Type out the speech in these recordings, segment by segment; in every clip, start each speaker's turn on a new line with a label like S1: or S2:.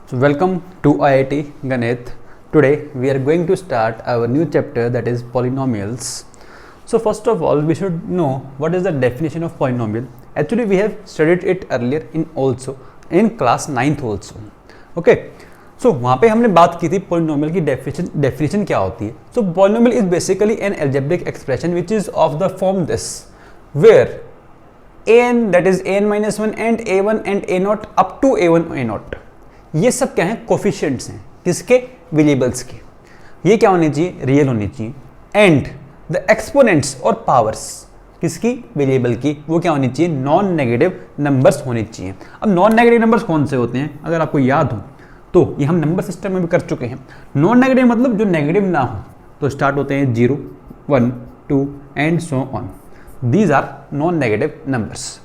S1: So welcome to IIT Ganit. Today we are going to start our new chapter, that is polynomials. So first of all we should know what is the definition of polynomial. Actually we have studied it earlier in class 9th also. Okay. So वहाँ पे हमने बात की थी polynomial की definition क्या होती है. So polynomial is basically an algebraic expression which is of the form this, where an, that is an minus 1 and a1 and a0 up to a1 a0, ये सब क्या हैं, कोफिशिएंट्स हैं. किसके? वेरिएबल्स के. ये क्या होनी चाहिए? रियल होनी चाहिए. एंड द एक्सपोनेंट्स और पावर्स किसकी? वेरिएबल की. वो क्या होनी चाहिए? नॉन नेगेटिव नंबर्स होनी चाहिए. अब नॉन नेगेटिव नंबर्स कौन से होते हैं? अगर आपको याद हो तो ये हम नंबर सिस्टम में भी कर चुके हैं. नॉन नेगेटिव मतलब जो नेगेटिव ना हो. तो स्टार्ट होते हैं 0, 1, 2 and so on. These are non negative numbers.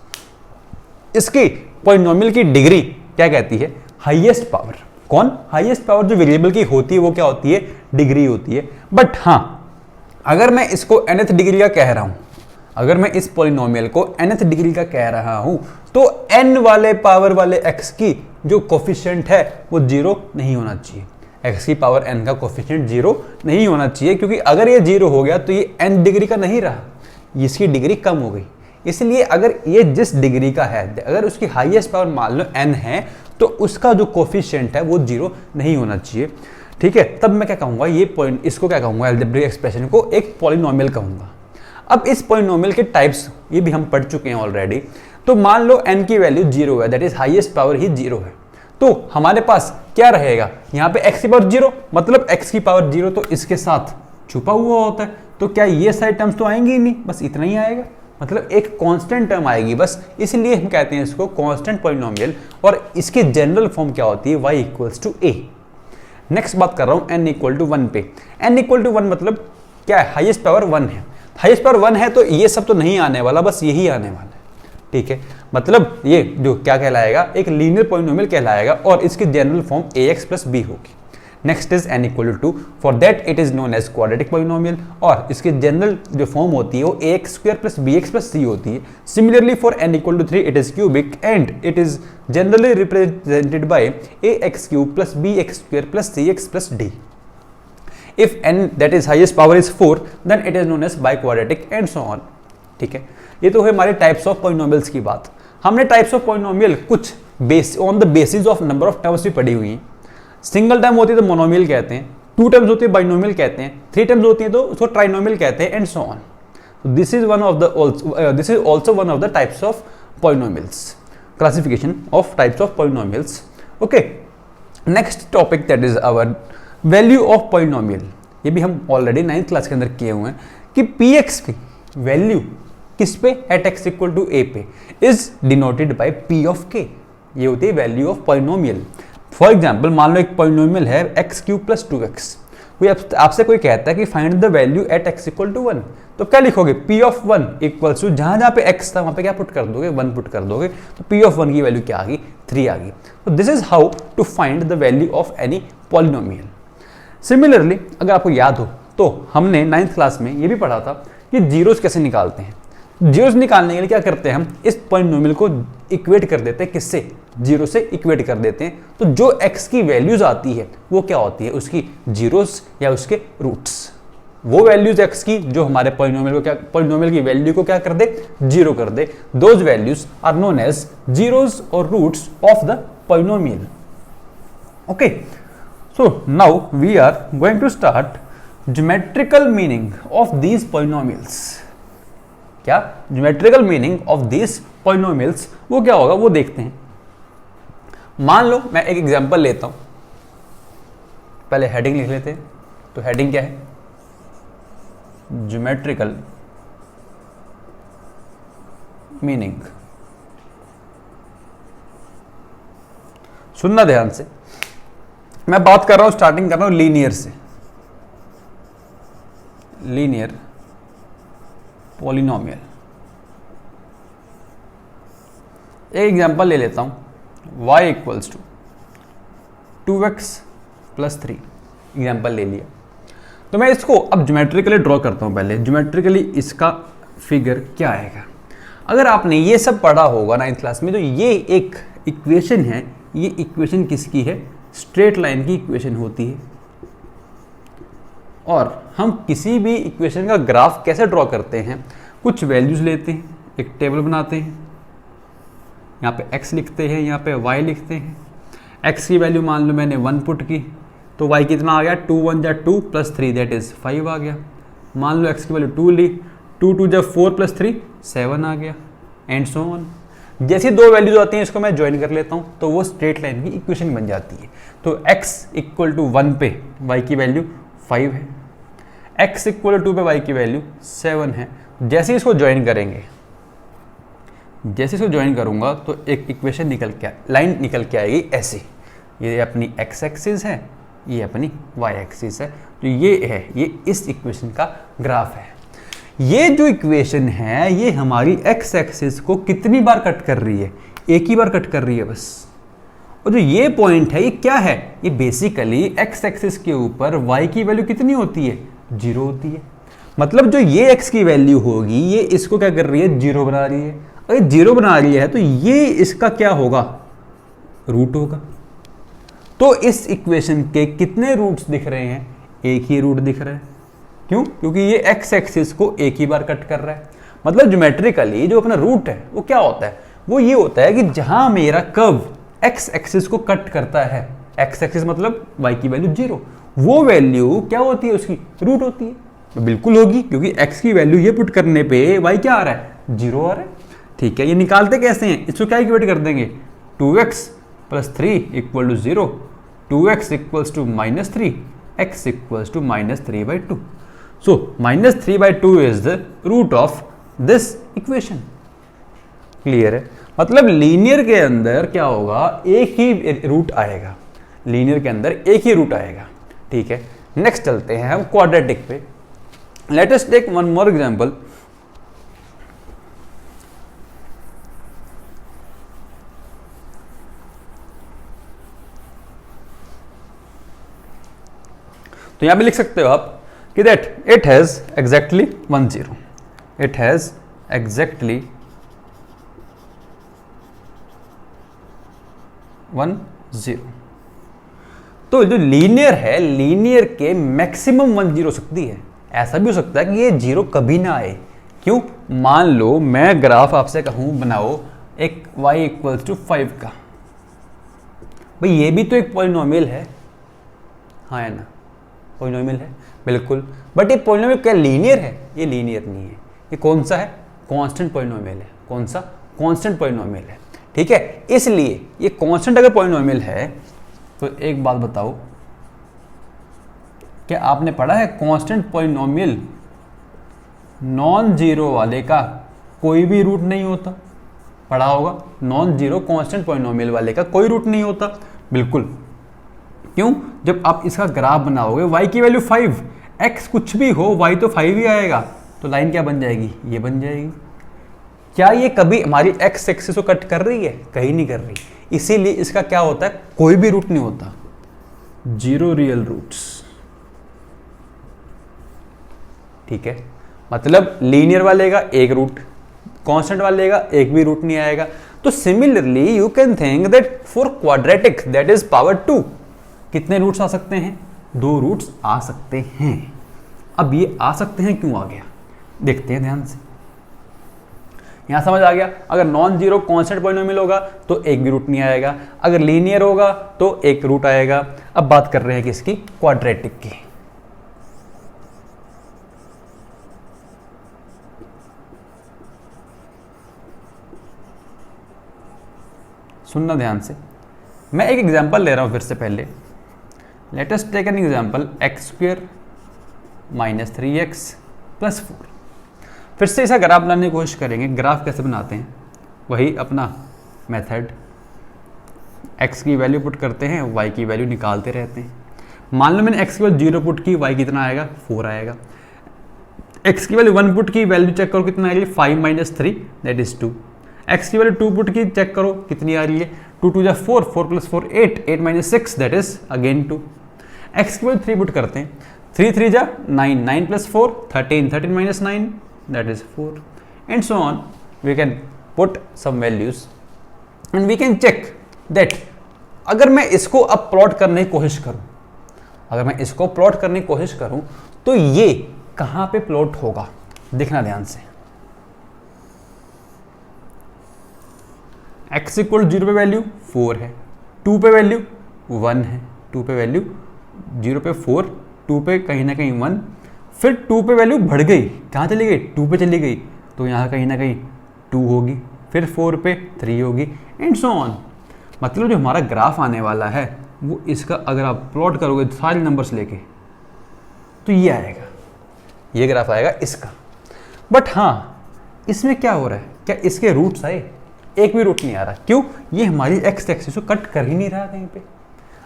S1: इसकी पॉलिनोमियल की डिग्री क्या कहती है? Highest power. कौन? हाईएस्ट पावर जो वेरिएबल की होती है वो क्या होती है? डिग्री होती है. बट हाँ, अगर मैं इसको nth डिग्री का कह रहा हूं, अगर मैं इस पॉलिनोमियल को nth डिग्री का कह रहा हूं तो n वाले पावर वाले x की जो कोफिशिएंट है वो 0 नहीं होना चाहिए. x की पावर n का कोफिशिएंट 0 नहीं होना चाहिए, क्योंकि अगर ये 0 हो गया तो ये n डिग्री का नहीं रहा, इसकी डिग्री कम हो गई. इसलिए अगर ये जिस डिग्री का है, अगर उसकी हाईएस्ट पावर मान लो n है, तो उसका जो कोफिशिएंट है वो 0 नहीं होना चाहिए. ठीक है. तब मैं क्या कहूंगा? ये पॉइंट, इसको क्या कहूंगा? अलजेब्रिक एक्सप्रेशन को एक पॉलिनोमियल कहूंगा. अब इस पॉलिनोमियल के टाइप्स ये भी हम पढ़ चुके हैं ऑलरेडी. तो मान लो n की वैल्यू 0 है, दैट इज हाईएस्ट पावर ही 0 है. तो हमारे पास क्या रहेगा? यहाँ पे x की पावर 0, मतलब x की पावर 0 तो इसके साथ छुपा हुआ होता है. तो क्या ये सारी टर्म्स तो आएंगी ही नहीं, बस इतना ही आएगा. मतलब एक कांस्टेंट टर्म आएगी बस. इसलिए हम कहते हैं इसको कांस्टेंट पॉलिनोमियल. और इसकी जनरल फॉर्म क्या होती है? y equals to a. Next बात कर रहा हूं n इक्वल टू 1 पे. n इक्वल टू 1 मतलब क्या है? हाईएस्ट पावर 1 है. हाईएस्ट पावर 1 है तो ये सब तो नहीं आने वाला, बस यही आने वाला है. ठीक है. मतलब ये जो क्या कहलाएगा? एक लीनियर पॉलिनोमियल कहलाएगा. और इसकी general form ax plus b होगी. Next is n equal to 2. For that it is known as quadratic polynomial. और इसकी जनरल जो फॉर्म होती है वो ax square plus bx plus c होती है. Similarly for n equal to 3 it is cubic and it is generally represented by ax cube plus bx square plus cx plus d. If n that is highest power is 4 then it is known as biquadratic and so on. ठीक है. ये तो है हमारे types of polynomials की बात. हमने types of polynomial कुछ base on the basis of number of terms भी पढ़ी हुई हैं. सिंगल टर्म होती है तो मोनोमियल कहते हैं, 2 टर्म्स होती है बाइनोमियल कहते हैं, 3 टर्म्स होती है तो उसको ट्राइनोमियल कहते हैं and so on. This is also one of the types of polynomials. Classification of types of polynomials. Okay. Next topic that is our value of polynomial. ये भी हम ऑलरेडी 9th क्लास के अंदर किए हुए हैं कि px की वैल्यू किस पे? At x equal to a पे is denoted by p of k. ये होती है value of polynomial. For example मान लो एक पॉलिनोमियल है x क्यूब प्लस 2x. कोई आपसे कोई कहता है कि find the value at x equal to 1, तो क्या लिखोगे? p ऑफ 1 इक्वल्स टू जहां पे x था वहां पे क्या पुट कर दोगे? 1 पुट कर दोगे. तो p ऑफ 1 की वैल्यू क्या आ गई? 3 आ गई. तो this is how to find the value of any polynomial. Similarly अगर आपको याद हो तो हमने 9th क्लास में ये भी पढ़ा था कि जीरोस कैसे निकालते हैं. जीरोस निकालने के लिए क्या करते हैं? हम इस पॉलिनोमियल को इक्वेट कर देते हैं. किससे? 0 से इक्वेट कर देते हैं. तो जो x की वैल्यूज आती है वो क्या होती है? उसकी जीरोस या उसके रूट्स. वो वैल्यूज x की जो हमारे पॉलिनोमियल की वैल्यू को क्या कर दे? 0 कर दे. Those values are known as zeros और roots of the polynomial. Okay. So now we are going to start geometrical meaning of these polynomials. क्या? Geometrical meaning of these polynomials वो क्या होगा वो देखते हैं. मान लो मैं एक एग्जांपल लेता हूं. पहले हेडिंग लिख लेते हैं. तो हेडिंग क्या है? Geometrical meaning. सुनना ध्यान से. मैं बात कर रहा हूं, स्टार्टिंग कर रहा हूं लीनियर से. Linear polynomial. एक एग्जांपल ले लेता हूं. y equals to 2x plus 3. Example ले लिया. तो मैं इसको अब ज्योमेट्रिकली ड्रॉ करता हूं. पहले ज्योमेट्रिकली इसका फिगर क्या आएगा? अगर आपने ये सब पढ़ा होगा 9th क्लास में तो ये एक इक्वेशन है. ये इक्वेशन किसकी है? स्ट्रेट लाइन की इक्वेशन होती है। और हम किसी भी इक्वेशन का ग्राफ कैसे ड्रॉ करते हैं, कुछ वैल्यूज लेते हैं, एक टेबल बनाते हैं, यहाँ पे x लिखते हैं, यहाँ पे y लिखते हैं। x की वैल्यू मान लो मैंने 1 पुट की, तो y कितना आ गया, 2 1 जा 2 प्लस 3 दैट इज 5 आ गया। मान लो x की वैल्यू 2 ली, 2 2 जा 4 प्लस 3 7 आ गया, एंड सो ऑन। जैसी दो वैल्यूज आती हैं इसको मैं ज्वाइन कर लेता हूँ तो वो स्ट्रेट लाइन की इक्वेशन बन जाती है। तो x इक्वल टू 1 पे y की वैल्यू 5 है, x इक्वल टू 2 पे y की वैल्यू 7 है। जैसे इसको ज्वाइन करेंगे, जैसे इसको ज्वाइन करूंगा तो एक इक्वेशन निकल के लाइन निकल के आएगी ऐसी। ये अपनी x एक्सिस है, ये अपनी y एक्सिस है, तो ये है, ये इस इक्वेशन का ग्राफ है। ये जो इक्वेशन है ये हमारी x एक्सिस को कितनी बार कट कर रही है, एक ही बार कट कर रही है बस। और जो ये पॉइंट है ये क्या है, ये बेसिकली x एक्सिस के ऊपर y की वैल्यू कितनी होती है, 0 होती है। मतलब जो ये x की वैल्यू होगी ये इसको क्या कर रही है, 0 बना रही है। अगर 0 बना रही है तो ये इसका क्या होगा, रूट होगा। तो इस इक्वेशन के कितने रूट्स दिख रहे हैं, एक ही रूट दिख रहा है। क्यों, क्योंकि ये x एक्सिस को एक ही बार कट कर रहा है। मतलब ज्योमेट्रिकली जो अपना रूट है वो क्या होता है, वो ये होता है कि जहां मेरा कर्व x एक्सिस को कट करता है, x एक्सिस मतलब y की वैल्यू 0, वो वैल्यू क्या होती है, उसकी रूट होती है। तो बिल्कुल होगी, क्योंकि x की वैल्यू ये पुट करने पे y क्या आ रहा है, 0 आ रहा है। ठीक है, ये निकालते कैसे हैं, इसको क्या इक्वेट कर देंगे, 2x plus 3 equal to 0, 2x equals to -3, x equals to -3/2। So -3/2 is the root of this equation. Clear है, मतलब लीनियर के अंदर क्या होगा, एक ही रूट आएगा, लीनियर के अंदर एक ही रूट आएगा। ठीक है, नेक्स्ट चलते हैं हम क्वाड्रेटिक पे। Let us take one more example. तो यहां पे लिख सकते हो आप कि that it has exactly 1 0, it has exactly 1 0। तो जो लीनियर है, लीनियर के मैक्सिमम 1 0 हो सकती है। ऐसा भी हो सकता है कि ये 0 कभी ना आए। क्यों, मान लो मैं ग्राफ आपसे कहूं बनाओ एक y इक्वल्स टू 5 का, भाई ये भी तो एक पॉलिनोमियल है, हाँ है ना, पॉलिनोमियल है बिल्कुल। बट ये पॉलिनोमियल क्या लीनियर है, ये लीनियर नहीं है। ये कौन सा है, कांस्टेंट पॉलिनोमियल है। कौन सा, कांस्टेंट पॉलिनोमियल है। ठीक है, इसलिए ये कांस्टेंट अगर पॉलिनोमियल है तो एक बात बताओ, क्या आपने पढ़ा है कांस्टेंट पॉलिनोमियल नॉन जीरो वाले का कोई भी रूट नहीं होता, पढ़ा होगा, नॉन जीरो कांस्टेंट पॉलिनोमियल वाले का कोई रूट नहीं होता। बिल्कुल, क्यों, जब आप इसका ग्राफ बनाओगे y की वैल्यू 5, x कुछ भी हो y तो 5 ही आएगा, तो लाइन क्या बन जाएगी, ये बन जाएगी। क्या ये कभी हमारी x एक्सिस को कट कर रही है, कहीं नहीं कर रही। इसीलिए इसका क्या होता है, कोई भी रूट नहीं होता, 0 रियल रूट्स। ठीक है, मतलब लीनियर वाले का एक रूट, कांस्टेंट वाले का एक भी रूट नहीं आएगा। तो similarly you can think that for quadratic that is power 2 कितने रूट्स आ सकते हैं, 2 रूट्स आ सकते हैं। अब ये आ सकते हैं क्यों आ गया, देखते हैं ध्यान से। यहां समझ आ गया, अगर नॉन जीरो कांस्टेंट पॉलिनोमियल होगा तो एक भी रूट नहीं आएगा, अगर लीनियर होगा तो एक रूट आएगा। अब बात कर रहे हैं किसकी, क्वाड्रेटिक की। सुनना ध्यान से, मैं एक एग्जांपल ले रहा हूं फिर से। पहले let us take an example x² - 3x + 4। फिर से इसका ग्राफ बनाने की कोशिश करेंगे। ग्राफ कैसे बनाते हैं, वही अपना मेथड, x की वैल्यू पुट करते हैं, y की वैल्यू निकालते रहते हैं। मान लो मैंने x की वैल्यू 0 पुट की, y कितना आएगा, 4 आएगा। x की वैल्यू 1 पुट की, वैल्यू चेक करो कितना आएगी, 5 - 3 दैट इज 2। x की वैल्यू 2 पुट की, चेक करो कितनी आ रही है, 2 2 जा 4, 4 + 4 8, 8 - 6 दैट इज अगेन 2। x की वैल्यू 3 पुट करते हैं, 3 3 जा 9, 9 + 4 13, 13 - 9 that is 4, and so on. We can put some values and we can check that अगर मैं इसको अब प्लॉट करने की कोशिश करूं, अगर मैं इसको प्लॉट करने की कोशिश करूं तो ये कहां पे प्लॉट होगा, देखना ध्यान से। x इक्वल 0 पे वैल्यू 4 है, 2 पे वैल्यू 1 है, 2 पे वैल्यू 0 पे 4, 2 पे कहीं ना कहीं 1, फिर 2 पे वैल्यू बढ़ गई, कहाँ चली गई, 2 पे चली गई, तो यहाँ कहीं ना कहीं 2 होगी, फिर 4 पे 3 होगी, एंड सो ऑन। मतलब जो हमारा ग्राफ आने वाला है वो इसका अगर आप प्लॉट करोगे सारे नंबर्स लेके तो ये आएगा, ये ग्राफ आएगा इसका। बट हाँ, इसमें क्या हो रहा है, क्या इसके रूट्स आए, एक भी रूट नहीं आ रहा। क्यों, ये हमारी एक्स एक्सिस को कट कर ही नहीं रहा कहीं पे।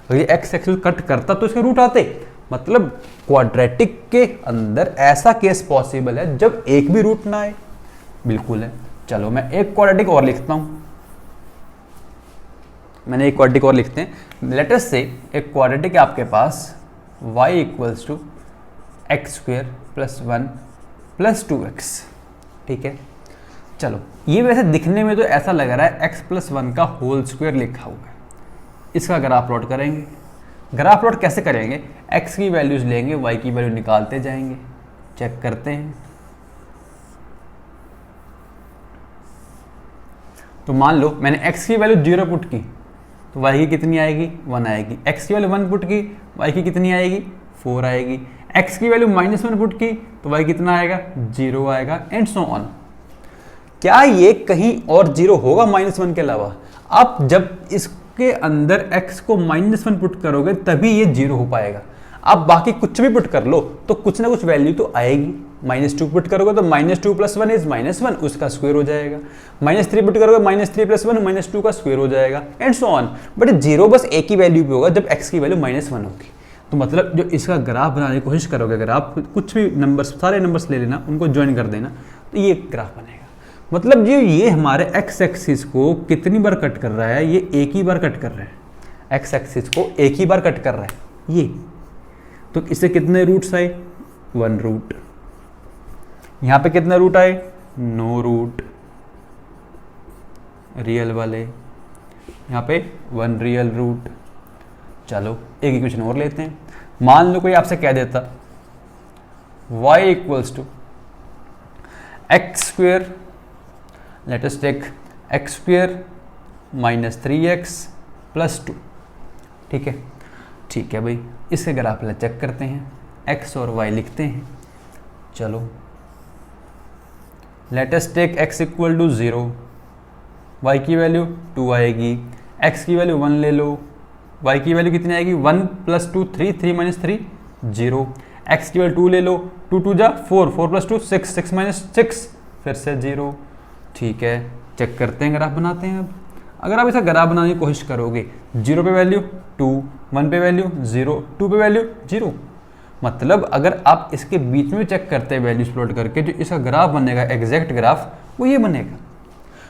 S1: अगर ये एक्स एक्सिस कट करता तो इसके रूट आते। मतलब क्वाड्रेटिक के अंदर ऐसा केस पॉसिबल है जब एक भी रूट ना आए, बिल्कुल है। चलो मैं एक क्वाड्रेटिक और लिखता हूं, मैंने एक क्वाड्रेटिक और लिखते हैं। लेटर से एक क्वाड्रेटिक है आपके पास y equals to x square plus 1 plus 2x, ठीक है। चलो ये वैसे दिखने में तो ऐसा लग रहा है x प्लस 1 का होल स्क्वायर लिखा हुआ है। इसका ग्राफ प्लॉट करेंगे। ग्राफ प्लॉट कैसे करेंगे, x की वैल्यूज लेंगे, y की वैल्यू निकालते जाएंगे, चेक करते हैं। तो मान लो मैंने x की वैल्यू 0 पुट की तो y की कितनी आएगी, 1 आएगी। x की वैल्यू 1 पुट की, y की कितनी आएगी, 4 आएगी। x की वैल्यू -1 पुट की तो y कितना आएगा, 0 आएगा, एंड सो ऑन। क्या ये कहीं और 0 होगा -1 के अलावा? आप जब इसके अंदर x को -1 पुट करोगे तभी ये 0 हो पाएगा। आप बाकी कुछ भी पुट कर लो तो कुछ ना कुछ वैल्यू तो आएगी। -2 पुट करोगे तो -2 + 1 इज -1, उसका स्क्वायर हो जाएगा। -3 पुट करोगे -3 + 1 -2 का स्क्वायर हो जाएगा, एंड सो ऑन। बट 0 बस एक ही वैल्यू पे होगा जब x की वैल्यू -1 होगी। तो मतलब जो इसका ग्राफ बनाने की कोशिश करोगे, अगर आप कुछ भी नंबर्स, सारे नंबर्स ले लेना, उनको ज्वाइन कर देना, तो ये ग्राफ बनेगा। मतलब जो ये हमारे x एक्सिस को कितनी बार कट कर रहा है, ये एक ही बार कट कर रहा है। x एक्सिस को एक ही बार कट कर रहा है ये। तो इससे कितने रूट्स आए, 1 रूट। यहाँ पे कितने रूट आए, नो रूट रियल वाले, यहाँ पे 1 रियल रूट। चलो एक इक्वेशन और लेते हैं। मान लो कोई आपसे कह देता y equals to x square, let us take x square -3x + 2, ठीक है। ठीक है भाई, इसके ग्राफ पहले चेक करते हैं, x और y लिखते हैं। चलो let us take x equal to 0, y की वैल्यू 2 आएगी, x की वैल्यू 1 ले लो, y की वैल्यू कितनी आएगी, 1 + 2 3, 3 - 3 0, x की वैल्यू 2 ले लो, 2 2 जा 4, 4 + 2 6, 6 - 6 फिर से 0। ठीक है, चेक करते हैं, ग्राफ बनाते हैं। अब अगर आप इसका ग्राफ बनाने की कोशिश करोगे, 0 पे वैल्यू 2, 1 पे वैल्यू 0, 2 पे वैल्यू 0। मतलब अगर आप इसके बीच में चेक करते हैं वैल्यूज प्लॉट करके, जो इसका ग्राफ बनेगा, एग्जैक्ट ग्राफ, वो ये बनेगा।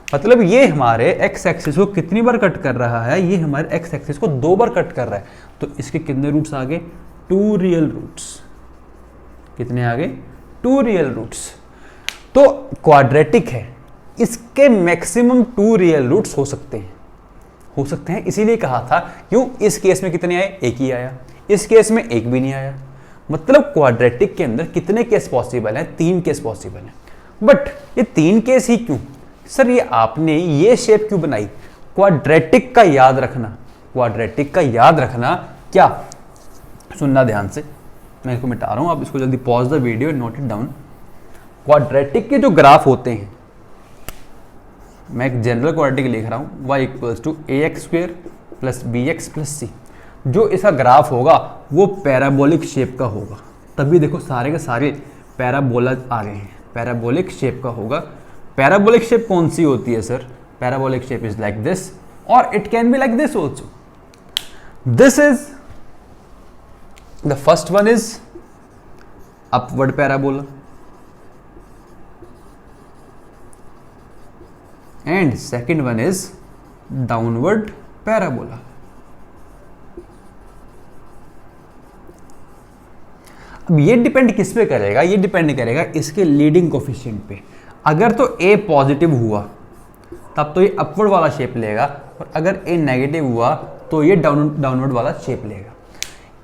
S1: मतलब ये हमारे x एक्सिस को कितनी बार कट कर रहा है, ये हमारे x एक्सिस को 2 बार कट कर रहा है। तो इसके कितने रूट्स आ गए, 2 रियल रूट्स। कितने आ गए, 2 रियल रूट्स। तो क्वाड्रेटिक है, इसके मैक्सिमम 2 रियल रूट्स हो सकते हैं, इसीलिए कहा था। क्यों, इस केस में कितने आए, एक ही आया, इस केस में एक भी नहीं आया। मतलब क्वाड्रेटिक के अंदर कितने केस पॉसिबल हैं, 3 केस पॉसिबल हैं। बट ये 3 केस ही क्यों सर, ये आपने ये शेप क्यों बनाई? क्वाड्रेटिक का याद रखना, क्वाड्रेटिक का याद रखना क्या, सुनना ध्यान से, मैं इसको मिटा रहा हूं, आप इसको जल्दी pause the video and note it down. Quadratic के जो ग्राफ होते हैं, मैं एक जनरल क्वाड्रेटिक लिख रहा हूं, y equals to ax² + bx + c। जो इसका ग्राफ होगा वो पैराबोलिक शेप का होगा। तभी देखो सारे के सारे पैराबोला आ रहे हैं, पैराबोलिक शेप का होगा। पैराबोलिक शेप कौन सी होती है sir? Parabolic shape is like this, और it can be like this also. This is the first one is upward parabola, and second one is downward parabola. अब ये डिपेंड किस पे करेगा? ये डिपेंड करेगा इसके लीडिंग कोफिशिएंट पे। अगर तो a पॉजिटिव हुआ तब तो ये अपवर्ड वाला शेप लेगा, और अगर a नेगेटिव हुआ तो ये डाउनवर्ड वाला शेप लेगा।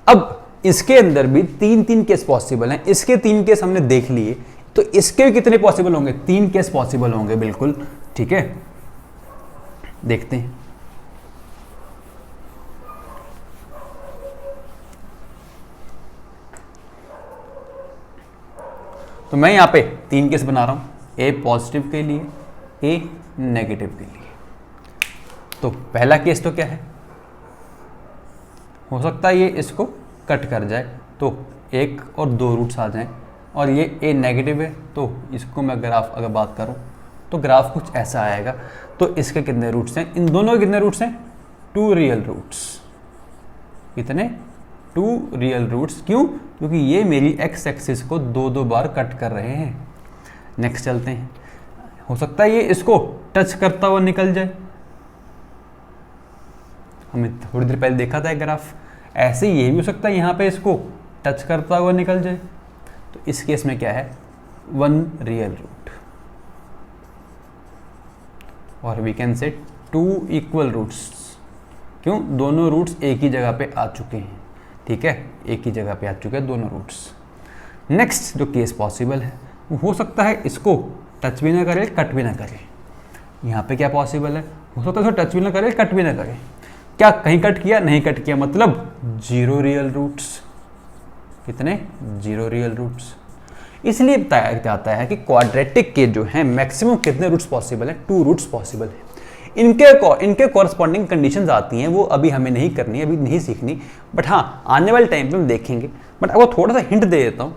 S1: अब इसके अंदर भी तीन केस पॉसिबल हैं, इसके 3 केस हमने देख लिए, तो इसके भी कितने पॉसिबल होंगे? 3 केस पॉसिबल होंगे, बिल्कुल ठीक है। देखते हैं। तो मैं यहां पे 3 केस बना रहा हूं, ए पॉजिटिव के लिए, ए नेगेटिव के लिए। तो पहला केस तो क्या है, हो सकता है ये इसको कट कर जाए तो 1 और 2 रूट्स आ जाएं, और ये ए नेगेटिव है तो इसको मैं ग्राफ अगर बात करूं तो ग्राफ कुछ ऐसा आएगा। तो इसके कितने रूट्स हैं? इन दोनों के कितने रूट्स हैं? 2 रियल रूट्स। कितने? 2 रियल रूट्स। क्यों? क्योंकि ये मेरी एक्स एक्सिस को 2 बार कट कर रहे हैं। नेक्स्ट चलते हैं। हो सकता है ये इसको टच करता हुआ निकल जाए, हमने थोड़ी देर पहले देखा था ग्राफ। ऐसे ये भी हो सकता है यहाँ पे इसको टच करता हुआ निकल जाए। तो इस केस में क्या है? 1 रियल रूट, और we can say 2 equal roots. क्यों? दोनों रूट्स एक ही जगह पे आ चुके हैं, ठीक है, एक ही जगह पे आ चुके हैं दोनों रूट्स। नेक्स्ट जो केस पॉसिबल है, वो हो सकता है इसको टच भी ना करे, कट भी ना करे। यहाँ पे क्या पॉसिबल है? हो सकता है इसको टच भी ना करे, कट भी ना करे। क्या कहीं कट किया? नहीं कट किया, मतलब 0 रियल रूट्स। कितने? 0 रियल रूट्स। इसलिए बताया जाता है कि क्वाड्रेटिक के जो हैं मैक्सिमम कितने रूट्स पॉसिबल हैं? 2 रूट्स पॉसिबल है। इनके कॉरस्पॉन्डिंग कंडीशंस आती हैं, वो अभी हमें नहीं करनी, अभी नहीं सीखनी, बट हाँ आने वाले टाइम पे हम देखेंगे। बट आपको थोड़ा सा हिंट दे देता हूँ।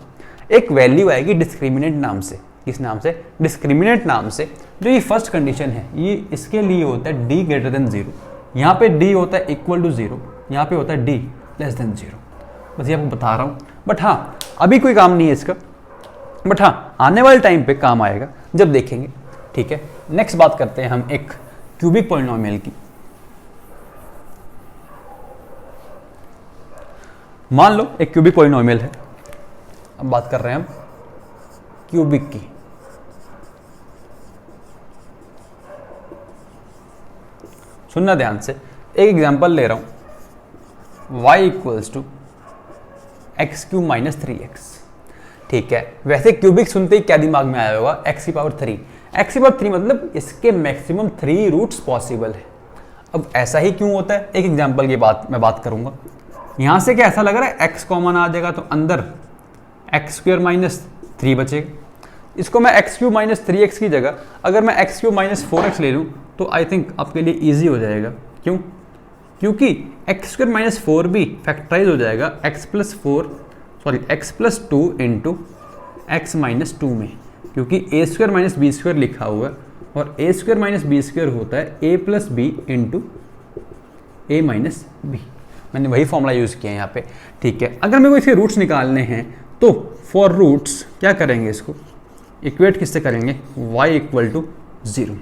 S1: एक वैल्यू आएगी डिस्क्रिमिनेंट नाम से। किस नाम से? डिस्क्रिमिनेंट नाम से। जो ये फर्स्ट कंडीशन है, ये इसके लिए होता है d ग्रेटर देन 0। यहाँ पे d होता है इक्वल टू 0, यहाँ पे होता है d लेस देन 0। बस ये आपको बता रहा हूँ, बट हाँ अभी कोई काम नहीं है इसका, बट हाँ आने वाले टाइम पे काम आएगा जब देखेंगे, ठीक है। नेक्स्ट बात करते हैं हम एक क्यूबिक पॉलिनोमियल की। मान लो एक क्यूबिक पॉलिनोमियल है, अब बात कर रहे हैं हम क्यूबिक की। सुनना ध्यान से, एक एग्जांपल ले रहा हूं, y equals to x cube minus 3x, ठीक है। वैसे क्यूबिक सुनते ही क्या दिमाग में आया होगा? x की पावर 3। x की पावर 3 मतलब इसके मैक्सिमम 3 रूट्स पॉसिबल है। अब ऐसा ही क्यों होता है? एक एग्जांपल की मैं बात करूंगा। यहां से क्या ऐसा लग रहा है? x कॉमन आ जाएगा तो अंदर एक्स स्क्वायर माइनस 3 बचेगा। इसको मैं एक्स क्यूब माइनस 3x की जगह अगर मैं एक्स क्यूब माइनस 4x ले लूँ तो आई थिंक आपके लिए ईजी हो जाएगा। क्यों? क्योंकि एक्स स्क्वायर माइनस 4 भी फैक्टराइज हो जाएगा x plus 2 into x minus 2 में, क्योंकि ए स्क्वायर माइनस बी स्क्वायर लिखा हुआ है, और ए स्क्वायर माइनस बी स्क्वायर होता है ए प्लस बी इंटू ए माइनस बी। मैंने वही फॉर्मूला यूज़ किया है यहाँ पे, ठीक है। अगर मेरे को इसके रूट्स निकालने हैं तो फॉर रूट्स क्या करेंगे? इसको इक्वेट किससे करेंगे? y इक्वल टू 0,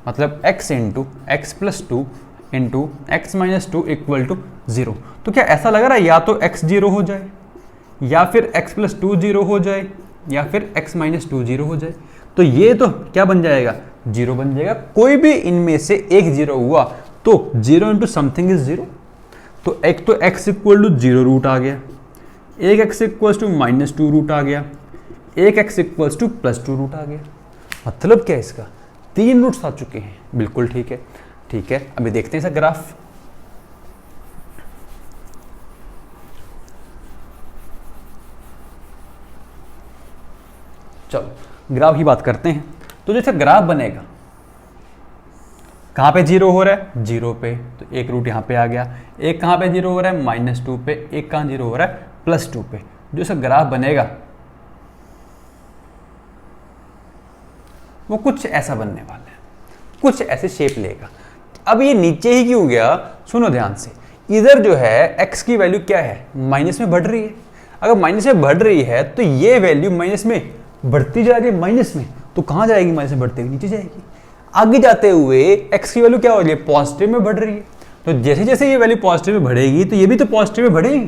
S1: मतलब x into x plus 2 into x minus 2 equal to 0। तो क्या ऐसा लग रहा है या तो x 0 हो जाए, या फिर x प्लस 2 0 हो जाए, या फिर x माइनस 2 0 हो जाए? तो ये तो क्या बन जाएगा? 0 बन जाएगा। कोई भी इनमें से एक 0 हुआ तो 0 इंटू समथिंग इज 0। तो एक तो x इक्वल टू 0 रूट आ गया, एक x equals to minus 2 root आ गया, एक x equals to plus 2 root आ गया। मतलब क्या है इसका? 3 रूट्स आ चुके हैं। बिल्कुल ठीक है, ठीक है। अभी देखते हैं इसका ग्राफ। चलो ग्राफ की बात करते हैं। तो जैसे ग्राफ बनेगा, कहाँ पे 0 हो रहा है? 0 पे, तो एक रूट यहाँ पे आ गया। एक कहाँ पे 0 हो रहा है? माइनस 2 पे। एक कहाँ 0 हो रहा है? प्लस 2 पे। जो इसका ग्राफ बनेगा वो कुछ ऐसा बनने वाला है, कुछ ऐसे शेप लेगा। अब ये नीचे ही क्यों गया? सुनो ध्यान से। इधर जो है x की वैल्यू क्या है? माइनस में बढ़ रही है। अगर माइनस में बढ़ रही है तो ये वैल्यू माइनस में बढ़ती जा रही है माइनस में, तो कहाँ जाएगी? माइनस में बढ़ते हुए नीचे जाएगी। आगे जाते हुए x की वैल्यू क्या हो रही है? पॉजिटिव में बढ़ रही है। तो जैसे जैसे ये वैल्यू पॉजिटिव में बढ़ेगी तो ये भी तो पॉजिटिव में बढ़ेगी,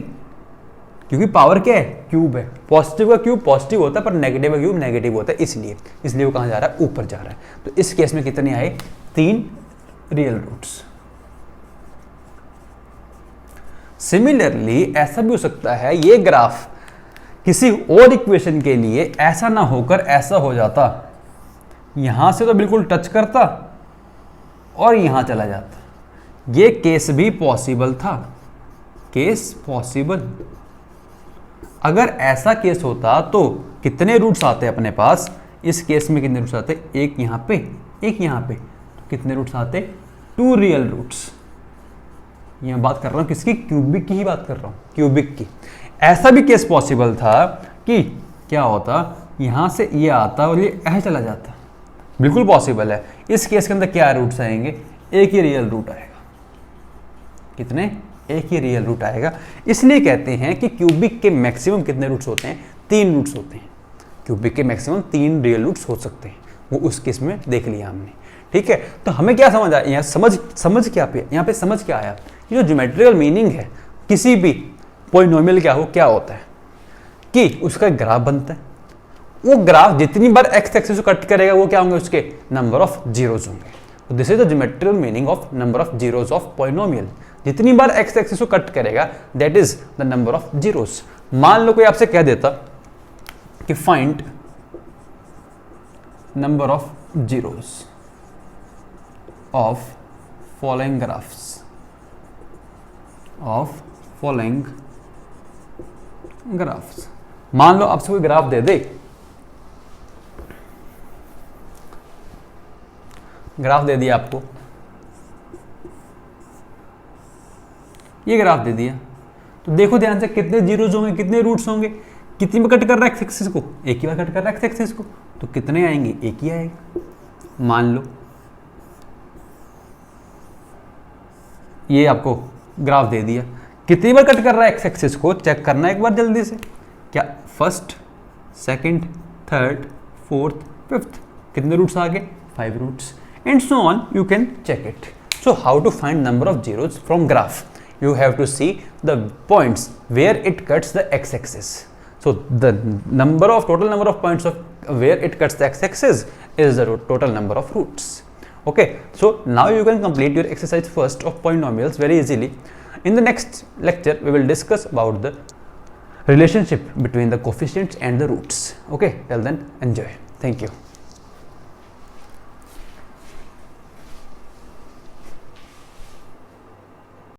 S1: क्योंकि पावर क्या है? क्यूब है। पॉजिटिव का क्यूब पॉजिटिव होता है, पर नेगेटिव का क्यूब नेगेटिव होता है, इसलिए वो कहाँ जा रहा है? ऊपर जा रहा है। तो इस केस में कितने आए? 3 रियल रूट्स। सिमिलरली ऐसा भी हो सकता है ये ग्राफ किसी और इक्वेशन के लिए ऐसा ना होकर ऐसा हो जाता, यहां से तो बिल्कुल टच करता और यहां चला जाता। ये केस भी पॉसिबल था, केस पॉसिबल। अगर ऐसा केस होता तो कितने रूट्स आते अपने पास, इस केस में कितने रूट्स आते, एक यहां पे एक यहां पे, तो कितने रूट्स आते, 2 रियल रूट्स। यहां बात कर रहा हूं किसकी, क्यूबिक की ही बात कर रहा हूं, क्यूबिक की। ऐसा भी केस पॉसिबल था कि क्या होता, यहां से ये आता और ये ऐसे चला जाता, बिल्कुल पॉसिबल है। इस केस के अंदर क्या रूट्स आएंगे, एक ही रियल रूट आएगा। कितने, एक ही रियल रूट आएगा। इसलिए कहते हैं कि क्यूबिक के मैक्सिमम कितने रूट्स होते हैं, 3 रूट्स होते हैं। क्यूबिक के मैक्सिमम 3 रियल रूट्स हो सकते हैं, वो उस केस में देख लिया हमने। ठीक है, तो हमें क्या समझ आया यहाँ, समझ क्या पे यहाँ पे समझ क्या आया, ये जो ज्योमेट्रिकल मीनिंग है किसी भी पॉलिनोमियल क्या हो, क्या होता है कि उसका एक ग्राफ बनता है, वो ग्राफ जितनी बार एक्स एक्सिस को कट करेगा वो क्या होंगे, उसके नंबर ऑफ जीरोज होंगे। This is the geometrical meaning of number of zeros of polynomial. जितनी बार एक्स एक्सिस को कट करेगा that is the number of zeros. मान लो कोई आपसे कह देता कि find number of zeros of following graphs, of following graphs. मान लो आपसे कोई ग्राफ दे दे, ग्राफ दे दिया आपको, ये ग्राफ दे दिया, तो देखो ध्यान से कितने जीरोज होंगे, कितने रूट्स होंगे, कितनी बार कट कर रहा है एक्स एक्सिस को, एक ही बार कट कर रहा है एक्स एक्सिस को, तो कितने आएंगे, एक ही आएगा। मान लो ये आपको ग्राफ दे दिया, कितनी बार कट कर रहा है एक्स एक्सिस को, चेक करना एक बार जल्दी से, क्या first, second, third, fourth, fifth, कितने रूट्स आ गए, 5 roots, and so on. You can check it. So how to find number of zeros from graph? You have to see the points where it cuts the x-axis. So the total number of points of where it cuts the x-axis is the total number of roots. Okay, so now you can complete your exercise first of polynomials very easily. In the next lecture we will discuss about the relationship between the coefficients and the roots. Okay, till then enjoy. Thank you.